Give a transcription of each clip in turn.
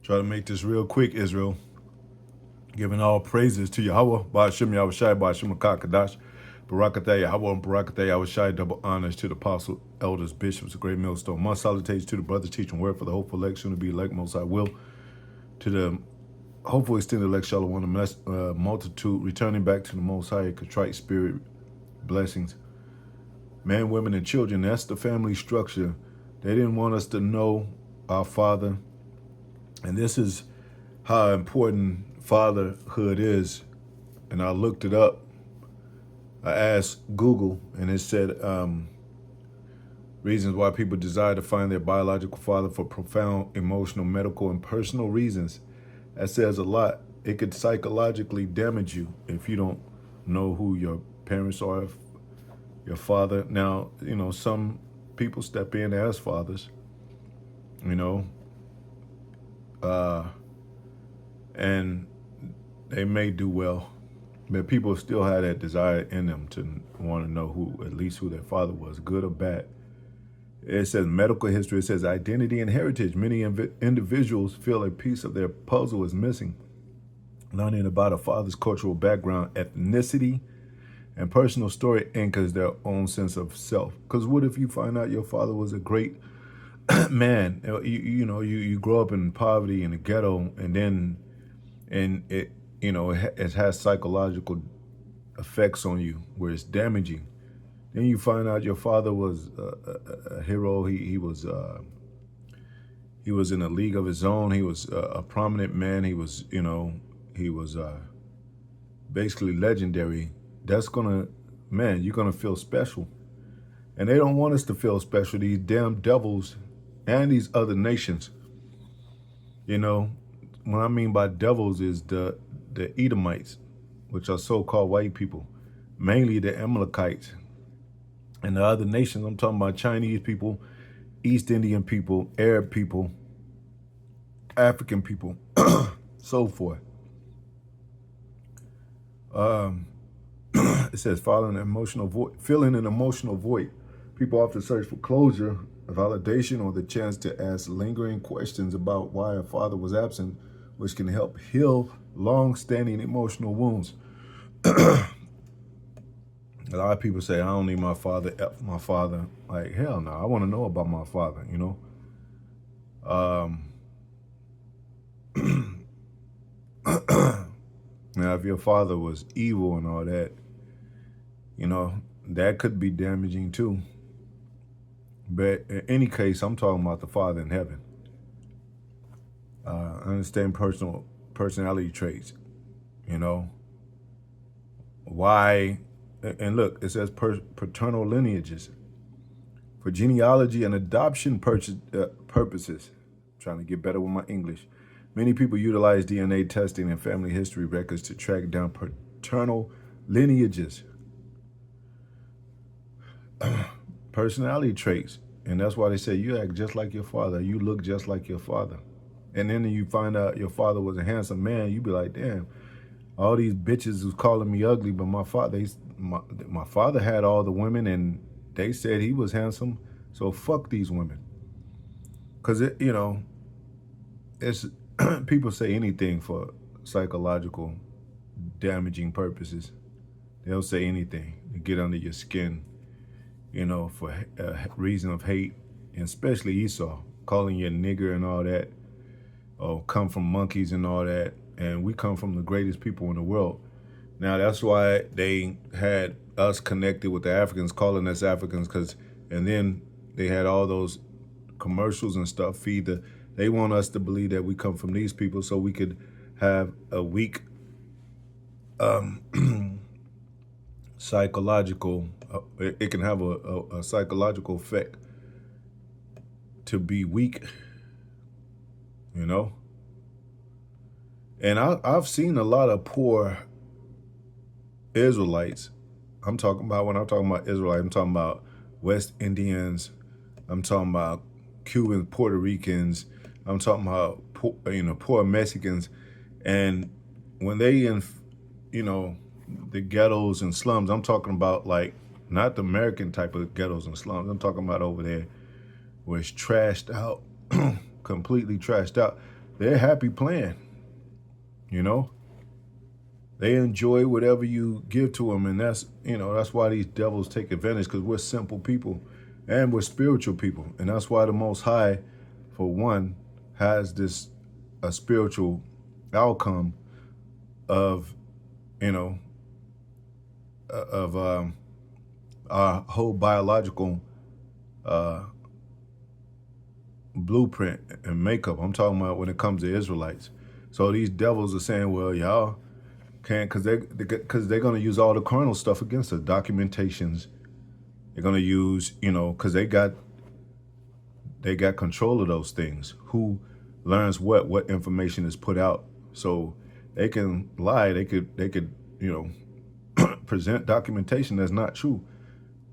Try to make this real quick, Israel. Giving all praises to Yahweh, Ba'ashim Yahushai, Ba'ashim Kakadash, Barakatah Yahweh, and Barakatah Yahushai, double honors to the apostle, elders, bishops, a great millstone. My salutations to the brothers teaching word for the hopeful elect, soon to be elect, most I will. To the hopeful extended elect, Shalom, the multitude, returning back to the Most High, contrite spirit, blessings. Men, women, and children, that's the family structure. They didn't want us to know our Father. And this is how important fatherhood is. And I looked it up. I asked Google, and it said reasons why people desire to find their biological father for profound emotional, medical, and personal reasons. That says a lot. It could psychologically damage you if you don't know who your parents are, your father. Now, some people step in as fathers, and they may do well, but people still have that desire in them to want to know at least who their father was, good or bad. It says medical history. It says identity and heritage. Many individuals feel a piece of their puzzle is missing. Learning about a father's cultural background, ethnicity, and personal story anchors their own sense of self. Because what if you find out your father was a great man? You grow up in poverty in the ghetto, and it has psychological effects on you where it's damaging. Then you find out your father was a hero. He was in a league of his own. He was a prominent man. He was basically legendary. That's you're gonna feel special. And they don't want us to feel special, these damn devils and these other nations. What I mean by devils is the Edomites, which are so-called white people, mainly the Amalekites. And the other nations, I'm talking about Chinese people, East Indian people, Arab people, African people, so forth. It says filling an emotional void. People often search for closure, validation, or the chance to ask lingering questions about why a father was absent, which can help heal long-standing emotional wounds. A lot of people say, I don't need my father. Like, hell no, I want to know about my father, Now, if your father was evil and all that, that could be damaging too. But in any case, I'm talking about the Father in heaven. Understand personality traits, Why? And look, it says paternal lineages. For genealogy and adoption purposes, trying to get better with my English, many people utilize DNA testing and family history records to track down paternal lineages. Personality traits. And that's why they say you act just like your father. You look just like your father. And then you find out your father was a handsome man. You be like, damn, all these bitches was calling me ugly, but my father had all the women and they said he was handsome. So fuck these women. Because, it's people say anything for psychological damaging purposes. They'll say anything to get under your skin, for a reason of hate, and especially Esau, calling you a nigger and all that, or come from monkeys and all that, and we come from the greatest people in the world. Now, that's why they had us connected with the Africans, calling us Africans, and then they had all those commercials and stuff they want us to believe that we come from these people so we could have a weak psychological, it can have a psychological effect to be weak, And I've seen a lot of poor Israelites. When I'm talking about Israelites, I'm talking about West Indians, I'm talking about Cubans, Puerto Ricans, I'm talking about poor Mexicans, and when they in the ghettos and slums, I'm talking about like not the American type of ghettos and slums. I'm talking about over there where it's trashed out, completely trashed out. they're happy playing, you know. They enjoy whatever you give to them, and that's why these devils take advantage, because we're simple people and we're spiritual people. And that's why the Most High, for one, has this a spiritual outcome of, you know, of our whole biological blueprint and makeup. I'm talking about when it comes to Israelites. So these devils are saying, well, y'all can't, because they're going to use all the carnal stuff against us, documentations. They're going to use, because they got control of those things. Who learns what information is put out. So they can lie. They could present documentation that's not true.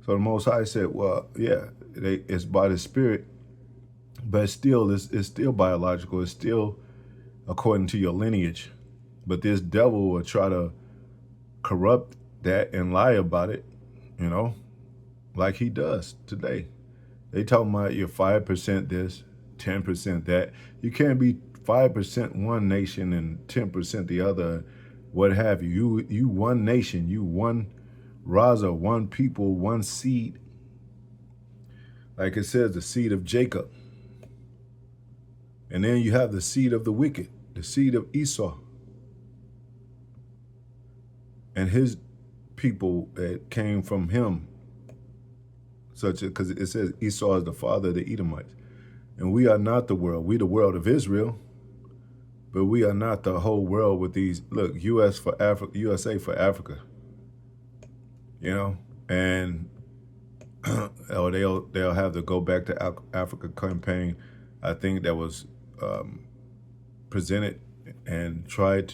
So the Most High said, well, yeah, it's by the Spirit, but it's still biological. It's still according to your lineage. But this devil will try to corrupt that and lie about it, like he does today. They talking about you're 5% this, 10% that. You can't be 5% one nation and 10% the other, what have you. You one nation, you one Raza, one people, one seed. Like it says, the seed of Jacob. And then you have the seed of the wicked, the seed of Esau. And his people that came from him, because it says Esau is the father of the Edomites. And we are not the world. We the world of Israel, but we are not the whole world with these, look, USA for Africa. And or they'll have the Go Back to Africa campaign. I think that was presented and tried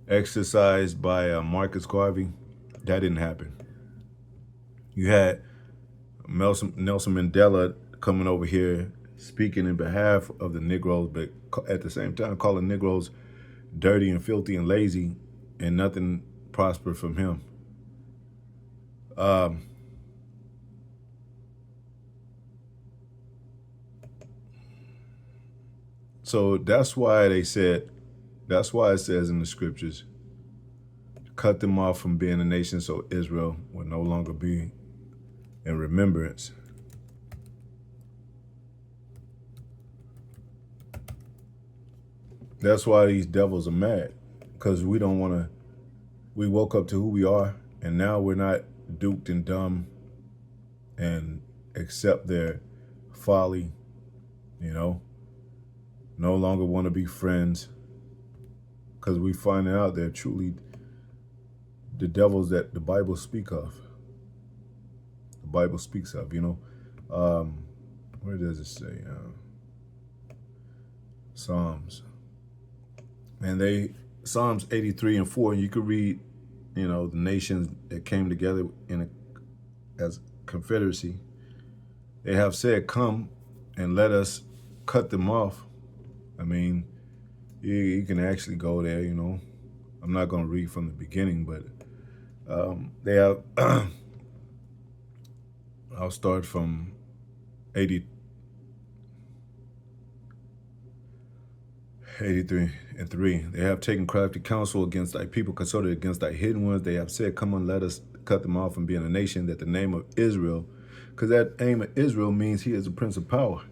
exercised by Marcus Garvey. That didn't happen. You had Nelson Mandela coming over here speaking in behalf of the Negroes, but at the same time calling Negroes dirty and filthy and lazy, and nothing prospered from him. So that's why it says in the scriptures, cut them off from being a nation so Israel will no longer be in remembrance. That's why these devils are mad, because we woke up to who we are, and now we're not duped and dumb and accept their folly, no longer want to be friends, because we find out they're truly the devils that the Bible speaks of. Where does it say? Psalms. And Psalms 83 and 4, and you could read, the nations that came together as confederacy. They have said, come and let us cut them off. I mean, you can actually go there, I'm not going to read from the beginning, but they have, I'll start from 83 and 3. They have taken crafty counsel against thy people, consulted against thy hidden ones. They have said, come on, let us cut them off from being a nation, that the name of Israel, because that name of Israel means he is a prince of power.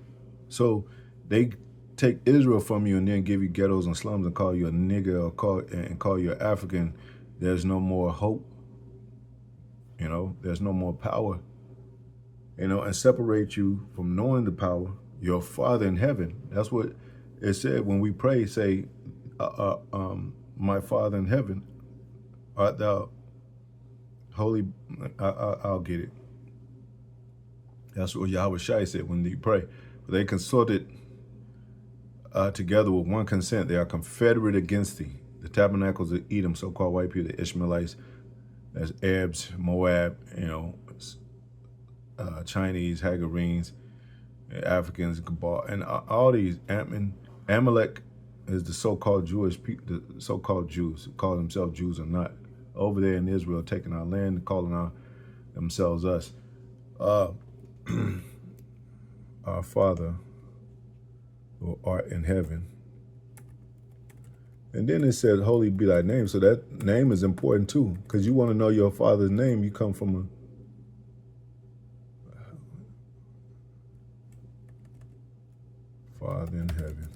So they take Israel from you and then give you ghettos and slums and call you a nigger or call you an African. There's no more hope. There's no more power. And separate you from knowing the power, your Father in heaven. That's what it said when we pray, say, my Father in heaven, art thou holy? I'll get it. That's what Yahweh Shai said when you pray. They consulted together with one consent. They are confederate against thee. The tabernacles of Edom, so-called white people, the Ishmaelites, as Arabs, Moab, Chinese, Hagarenes, Africans, Cabal, and all these. Amalek is the so-called Jewish people, the so-called Jews, who call themselves Jews or not, over there in Israel, taking our land, calling themselves us. Our Father, or art in heaven. And then it said, holy be thy name. So that name is important too, because you want to know your Father's name. You come from a Father in heaven.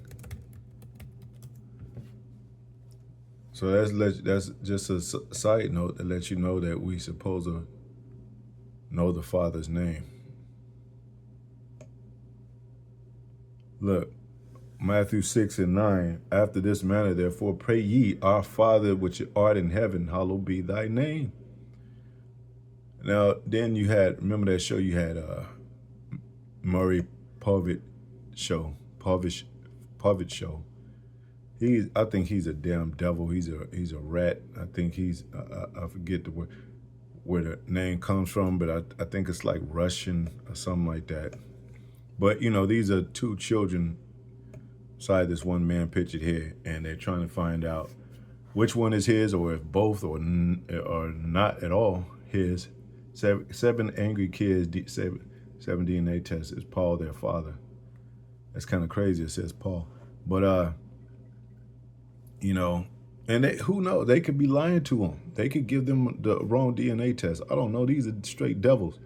So that's just a side note to let you know that we supposed to know the Father's name. Look, Matthew 6:9, after this manner, therefore, pray ye, our Father which art in heaven, hallowed be thy name. Now, then you had, remember that show you had Maury Povich show. I think he's a damn devil. He's a rat. I think I forget where the name comes from, but I think it's like Russian or something like that. But you know, these are two children beside this one man pictured here, and they're trying to find out which one is his, or if both or not at all his. Seven angry kids, seven DNA tests. Is Paul their father? That's kind of crazy. It says Paul, but you know, and who knows? They could be lying to them. They could give them the wrong DNA test. I don't know. These are straight devils.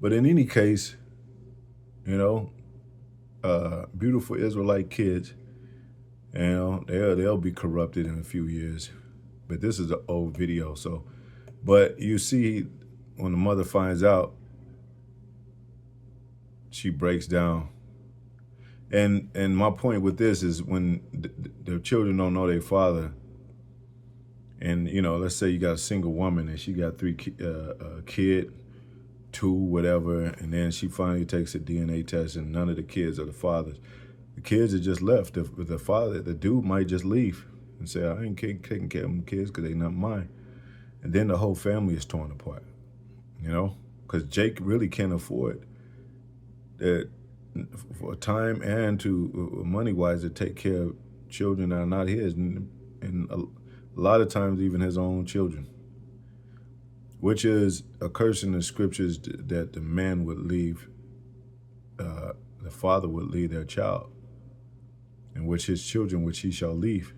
But in any case, you know, beautiful Israelite kids, you know, they'll be corrupted in a few years. But this is an old video, so. But you see, when the mother finds out, she breaks down. And my point with this is when the children don't know their father, and you know, let's say you got a single woman and she got three kid, two, whatever, and then she finally takes a DNA test and none of the kids are the fathers. The kids are just left. The father, the dude might just leave and say, I ain't taking care of them kids because they not mine. And then the whole family is torn apart, you know, because Jake really can't afford that for time and to money-wise to take care of children that are not his, and a lot of times even his own children, which is a curse in the scriptures that the man would leave, the father would leave their child, and which his children, which he shall leave.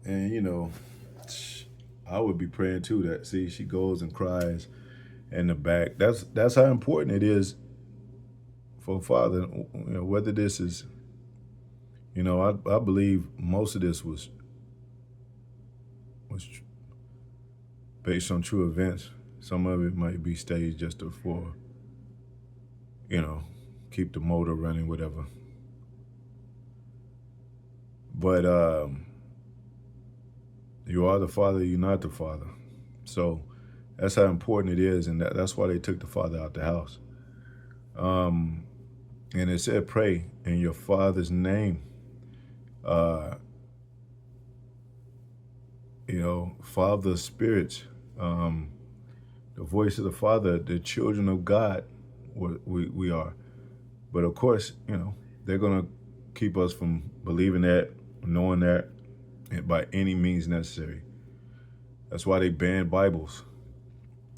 And you know, I would be praying too that, see, she goes and cries in the back. That's how important it is for a father, you know, whether this is, you know, I believe most of this was based on true events. Some of it might be staged just for, you know, keep the motor running, whatever. But you are the father, you're not the father. So that's how important it is, and that's why they took the father out the house. And it said, pray in your father's name. You know, Father spirits, the voice of the Father, the children of God, we are. But of course, you know, they're going to keep us from believing that, knowing that, by any means necessary. That's why they banned Bibles.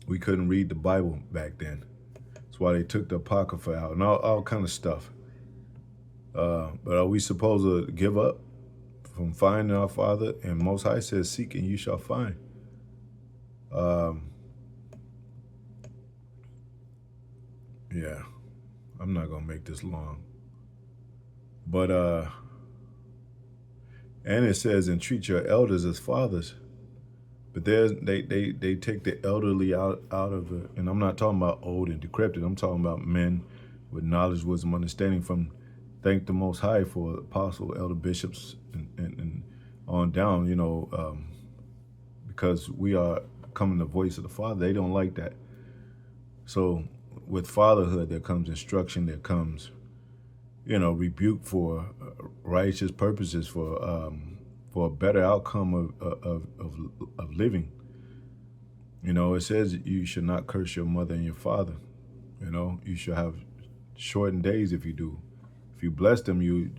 We couldn't read the Bible back then. That's why they took the Apocrypha out and all kind of stuff. But are we supposed to give up from finding our Father? And Most High says, seek and you shall find. Yeah, I'm not going to make this long. But, and it says, entreat your elders as fathers. But they take the elderly out of it. And I'm not talking about old and decrepit. I'm talking about men with knowledge, wisdom, understanding from, thank the Most High for apostle, elder, bishops, and on down, you know, because we are becoming the voice of the Father. They don't like that. So with fatherhood, there comes instruction, there comes, you know, rebuke for righteous purposes, for a better outcome of living. You know, it says you should not curse your mother and your father. You know, you should have shortened days if you do. If you bless them, you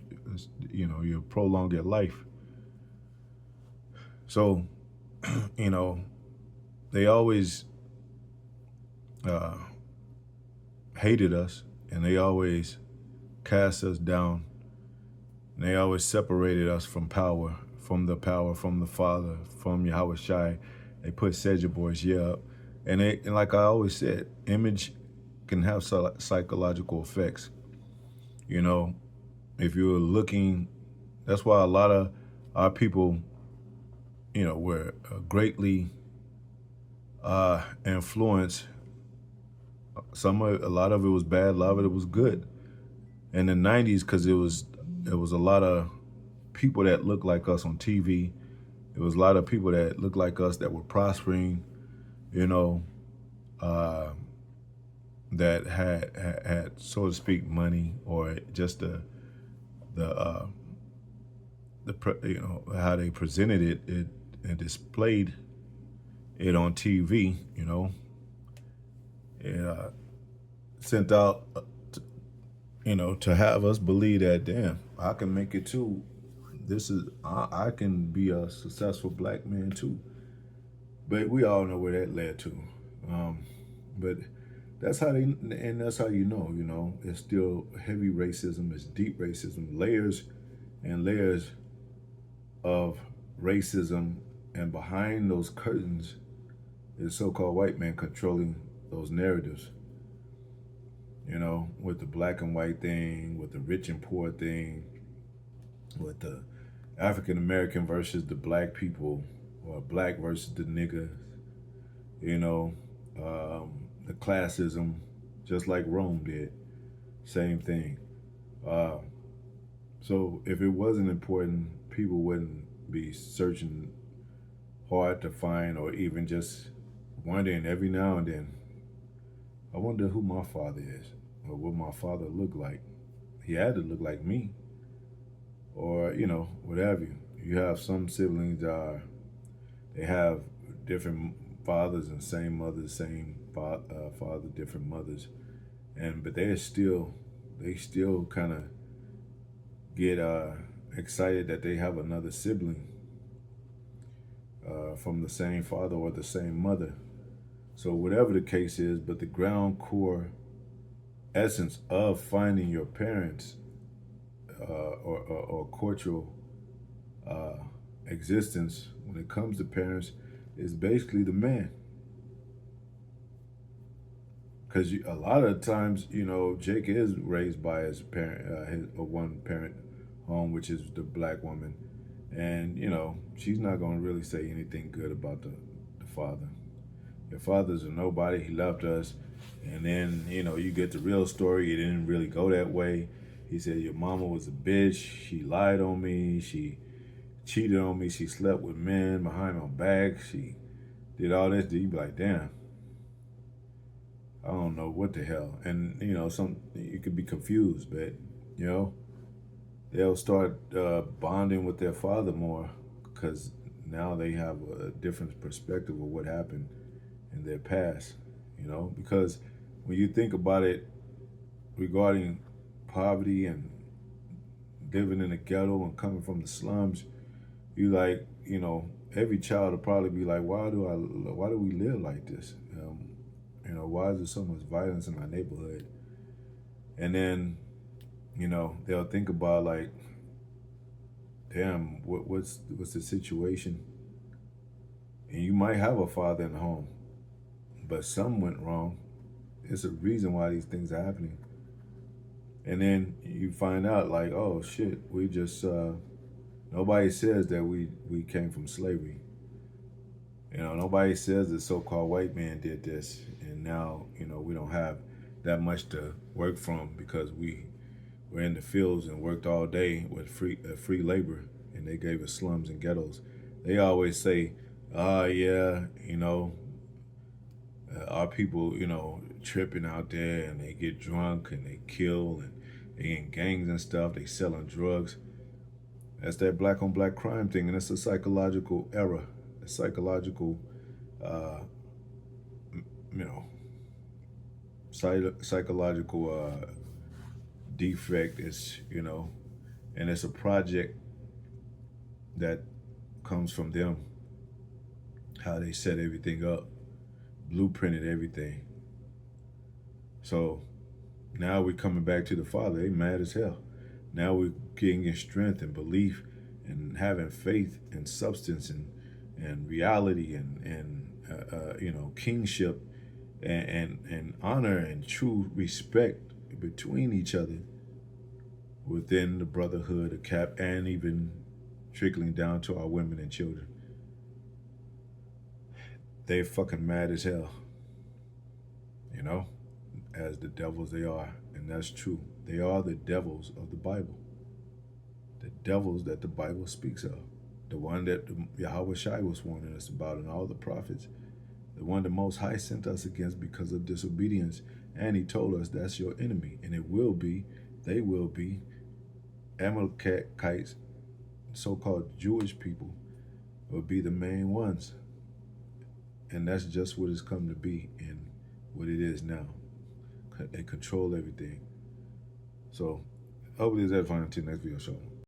know, you prolong their life. So, you know, they always uh, hated us, and they always cast us down. And they always separated us from power, from the Father, from Yahweh Shai. They put Sedger Boys, up. And like I always said, image can have psychological effects. You know, if you're looking, that's why a lot of our people, were greatly influenced. A lot of it was bad, a lot of it was good. In the '90s, because it was a lot of people that looked like us on TV. It was a lot of people that looked like us that were prospering, you know, uh, that had so to speak money, or just the how they presented it and displayed it on TV. It sent out to have us believe that, damn, I can make it too. I can be a successful black man too. But we all know where that led to. But that's how that's how it's still heavy racism, it's deep racism, layers and layers of racism, and behind those curtains is so-called white man controlling those narratives. With the black and white thing, with the rich and poor thing, with the African American versus the black people, or black versus the niggas, the classism, just like Rome did, same thing. Uh, so if it wasn't important, people wouldn't be searching hard to find, or even just wondering every now and then, I wonder who my father is, or what my father looked like. He had to look like me, or whatever. You have some siblings that they have different fathers and same mothers, same father, different mothers, but they still kind of get excited that they have another sibling from the same father or the same mother. So whatever the case is, but the ground core essence of finding your parents, or cultural existence when it comes to parents, is basically the man. Because a lot of times, Jake is raised by his parent, his one parent home, which is the black woman, and she's not going to really say anything good about the father. Your father's a nobody. He left us. And then, you get the real story. It didn't really go that way. He said, your mama was a bitch. She lied on me. She cheated on me. She slept with men behind my back. She did all this. You be like, damn, I don't know what the hell. And, you could be confused, but, they'll start bonding with their father more, because now they have a different perspective of what happened in their past, because when you think about it regarding poverty and living in the ghetto and coming from the slums, you like, every child will probably be like, why do we live like this? Why is there so much violence in our neighborhood? And then, they'll think about like, damn, what's the situation? And you might have a father in the home, but something went wrong. It's a reason why these things are happening. And then you find out like, oh shit, we just nobody says that we came from slavery. Nobody says the so-called white man did this, and now we don't have that much to work from, because we were in the fields and worked all day with free labor, and they gave us slums and ghettos. They always say, yeah, our people, tripping out there, and they get drunk and they kill, and they in gangs and stuff. They selling drugs. That's that black on black crime thing, and it's a psychological error, a psychological, uh, you know, psychological defect. Is and it's a project that comes from them, how they set everything up, blueprinted everything. So now we're coming back to the Father. They mad as hell. Now we're getting strength and belief and having faith and substance and reality and kingship and honor and true respect between each other within the brotherhood, the cap, and even trickling down to our women and children. They fucking mad as hell, you know, as the devils they are, and that's true. They are the devils of the Bible, the devils that the Bible speaks of, the one that Yahweh Shai was warning us about, and all the prophets, the one the Most High sent us against because of disobedience, and He told us that's your enemy, and it will be, they will be, Amalekites, so-called Jewish people, will be the main ones. And that's just what it's come to be and what it is now. They control everything. So hopefully it's edifying until next video show.